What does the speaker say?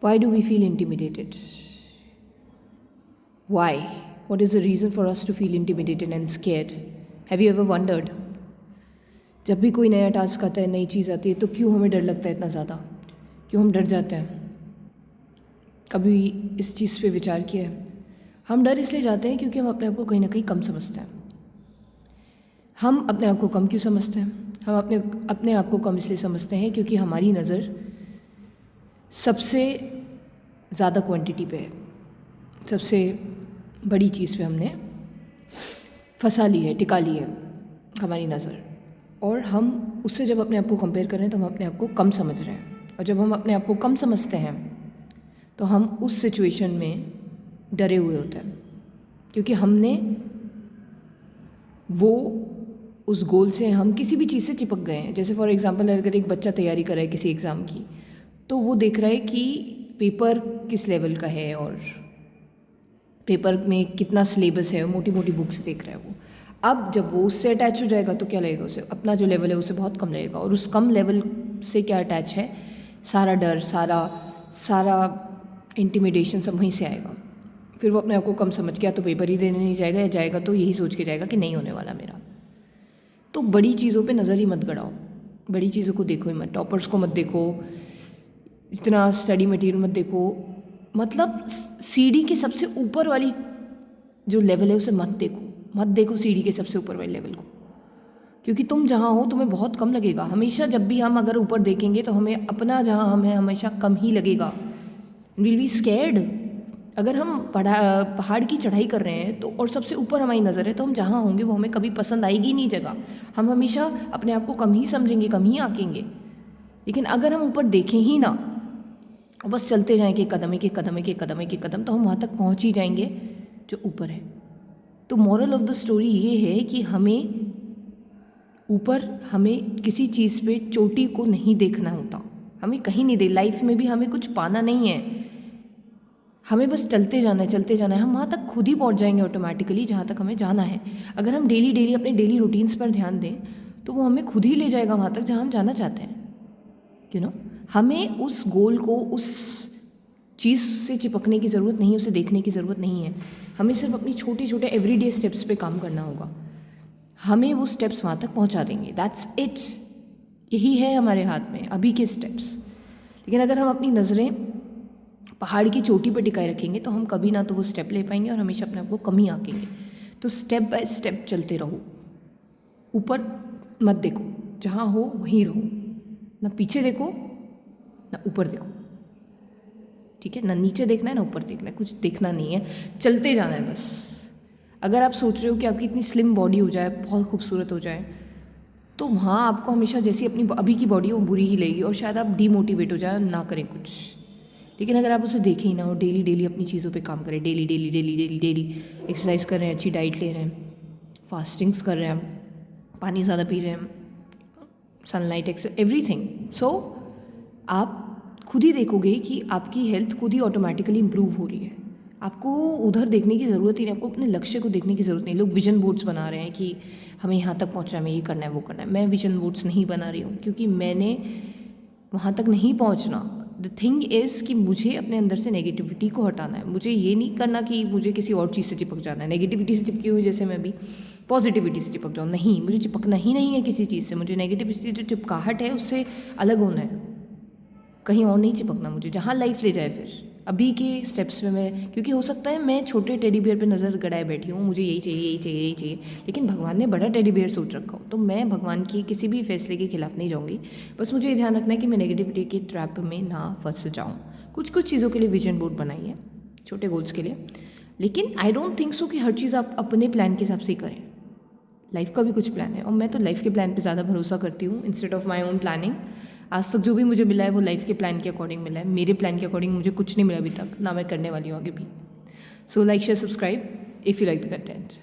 Why do we feel intimidated? Why? What is the reason for us to feel intimidated and scared? Have you ever wondered? जब भी कोई नया task आता है, नई चीज़ आती है, तो क्यों हमें डर लगता है इतना ज़्यादा? क्यों हम डर जाते हैं? कभी इस चीज़ पे विचार किया है? हम डर इसलिए जाते हैं क्योंकि हम अपने आप को कहीं ना कहीं कम समझते हैं। हम अपने आप को कम क्यों समझते हैं? हम अपने आप को कम इसलिए समझते हैं क्योंकि हमारी नज़र सबसे ज़्यादा क्वांटिटी पे है, सबसे बड़ी चीज़ पे हमने फंसा ली है, टिका ली है हमारी नज़र, और हम उससे जब अपने आप को कंपेयर करें तो हम अपने आप को कम समझ रहे हैं। और जब हम अपने आप को कम समझते हैं तो हम उस सिचुएशन में डरे हुए होते हैं क्योंकि हमने वो उस गोल से हम किसी भी चीज़ से चिपक गए हैं। जैसे फॉर एग्जांपल अगर एक बच्चा तैयारी कर रहा है किसी एग्ज़ाम की, तो वो देख रहा है कि पेपर किस लेवल का है और पेपर में कितना सिलेबस है, मोटी मोटी बुक्स देख रहा है वो। अब जब वो उससे अटैच हो जाएगा तो क्या लगेगा उसे? अपना जो लेवल है उससे बहुत कम लगेगा, और उस कम लेवल से क्या अटैच है? सारा डर, सारा इंटिमिडेशन सब वहीं से आएगा। फिर वो अपने आप को कम समझ के या तो पेपर ही देने नहीं जाएगा, या जाएगा तो यही सोच के जाएगा कि नहीं होने वाला मेरा। तो बड़ी चीज़ों पे नज़र ही मत गड़ाओ, बड़ी चीज़ों को देखो ही मत, टॉपर्स को मत देखो, इतना स्टडी मटेरियल मत देखो, मतलब सीढ़ी के सबसे ऊपर वाली जो लेवल है उसे मत देखो सीढ़ी के सबसे ऊपर वाले लेवल को, क्योंकि तुम जहाँ हो तुम्हें बहुत कम लगेगा। हमेशा जब भी हम अगर ऊपर देखेंगे तो हमें अपना जहाँ हम हैं हमेशा कम ही लगेगा। Will be scared. अगर हम पहाड़ की चढ़ाई कर रहे हैं तो और सबसे ऊपर हमारी नज़र है, तो हम जहाँ होंगे वो हमें कभी पसंद आएगी नहीं जगह। हम हमेशा अपने आप को कम ही समझेंगे, कम ही आंकेंगे। लेकिन अगर हम ऊपर देखें ही ना, बस चलते जाएँ एक कदम एक कदम एक कदम एक कदम, तो हम वहाँ तक पहुँच ही जाएंगे जो ऊपर है। तो मोरल ऑफ द स्टोरी ये है कि हमें किसी चीज़ पे चोटी को नहीं देखना होता, हमें कहीं नहीं दे। लाइफ में भी हमें कुछ पाना नहीं है, हमें बस चलते जाना है। हम वहाँ तक खुद ही पहुँच जाएंगे ऑटोमेटिकली जहाँ तक हमें जाना है। अगर हम डेली अपने डेली रूटीन्स पर ध्यान दें तो वो हमें खुद ही ले जाएगा वहाँ तक जहाँ हम जाना चाहते हैं। हमें उस गोल को, उस चीज़ से चिपकने की ज़रूरत नहीं है, उसे देखने की ज़रूरत नहीं है। हमें सिर्फ अपनी छोटे छोटे एवरीडे स्टेप्स पे काम करना होगा, हमें वो स्टेप्स वहाँ तक पहुँचा देंगे। That's it. यही है हमारे हाथ में अभी के स्टेप्स। लेकिन अगर हम अपनी नज़रें पहाड़ की चोटी पर टिकाए रखेंगे तो हम कभी ना तो वो स्टेप ले पाएंगे और हमेशा अपने आप को कम ही आंकेंगे। तो स्टेप बाय स्टेप चलते रहो, ऊपर मत देखो, जहाँ हो वहीं रहो, ना पीछे देखो ना ऊपर देखो, ठीक है? ना नीचे देखना है ना ऊपर देखना है, कुछ देखना नहीं है, चलते जाना है बस। अगर आप सोच रहे हो कि आपकी इतनी स्लिम बॉडी हो जाए, बहुत खूबसूरत हो जाए, तो वहाँ आपको हमेशा जैसी अपनी अभी की बॉडी हो बुरी ही लगेगी और शायद आप डीमोटिवेट हो जाए, ना करें कुछ। लेकिन अगर आप उसे देखें ही ना और डेली अपनी चीज़ों पे काम करें, डेली एक्सरसाइज कर रहे हैं, अच्छी डाइट ले रहे हैं, फास्टिंग्स कर रहे हैं, पानी ज़्यादा पी रहे हैं, सनलाइट एवरीथिंग, सो आप खुद ही देखोगे कि आपकी हेल्थ खुद ही ऑटोमेटिकली इम्प्रूव हो रही है। आपको उधर देखने की ज़रूरत ही नहीं, आपको अपने लक्ष्य को देखने की ज़रूरत नहीं। लोग विजन बोर्ड्स बना रहे हैं कि हमें यहाँ तक पहुँचना है, हमें ये करना है, वो करना है। मैं विजन बोर्ड्स नहीं बना रही हूँ क्योंकि मैंने वहाँ तक नहीं पहुँचना। द थिंग इज़ कि मुझे अपने अंदर से नेगेटिविटी को हटाना है। मुझे ये नहीं करना कि मुझे किसी और चीज़ से चिपक जाना है, नेगेटिविटी से चिपकी हुई जैसे मैं भी पॉजिटिविटी से चिपक जाऊँ। नहीं, मुझे चिपकना ही नहीं है किसी चीज़ से। मुझे नेगेटिविटी से जो चिपकाहट है उससे अलग होना है, कहीं और नहीं चिपकना मुझे। जहाँ लाइफ ले जाए फिर अभी के स्टेप्स में मैं, क्योंकि हो सकता है मैं छोटे टेडी बियर पे नज़र गड़ाए बैठी हूँ, मुझे यही चाहिए, लेकिन भगवान ने बड़ा टेडी बियर सोच रखा हो, तो मैं भगवान की किसी भी फैसले के खिलाफ नहीं जाऊँगी। बस मुझे ये ध्यान रखना है कि मैं नेगेटिविटी के ट्रैप में ना फंस जाऊँ। कुछ चीज़ों के लिए विजन बोर्ड बनाइए, छोटे गोल्स के लिए, लेकिन आई डोंट थिंक सो कि हर चीज़ आप अपने प्लान के हिसाब से ही करें। लाइफ का भी कुछ प्लान है और मैं तो लाइफ के प्लान पे ज़्यादा भरोसा करती हूँ instead of my own planning. आज तक जो भी मुझे मिला है वो लाइफ के प्लान के अकॉर्डिंग मिला है। मेरे प्लान के अकॉर्डिंग मुझे कुछ नहीं मिला अभी तक, ना मैं करने वाली हूँ आगे भी। So like share subscribe if you like the content.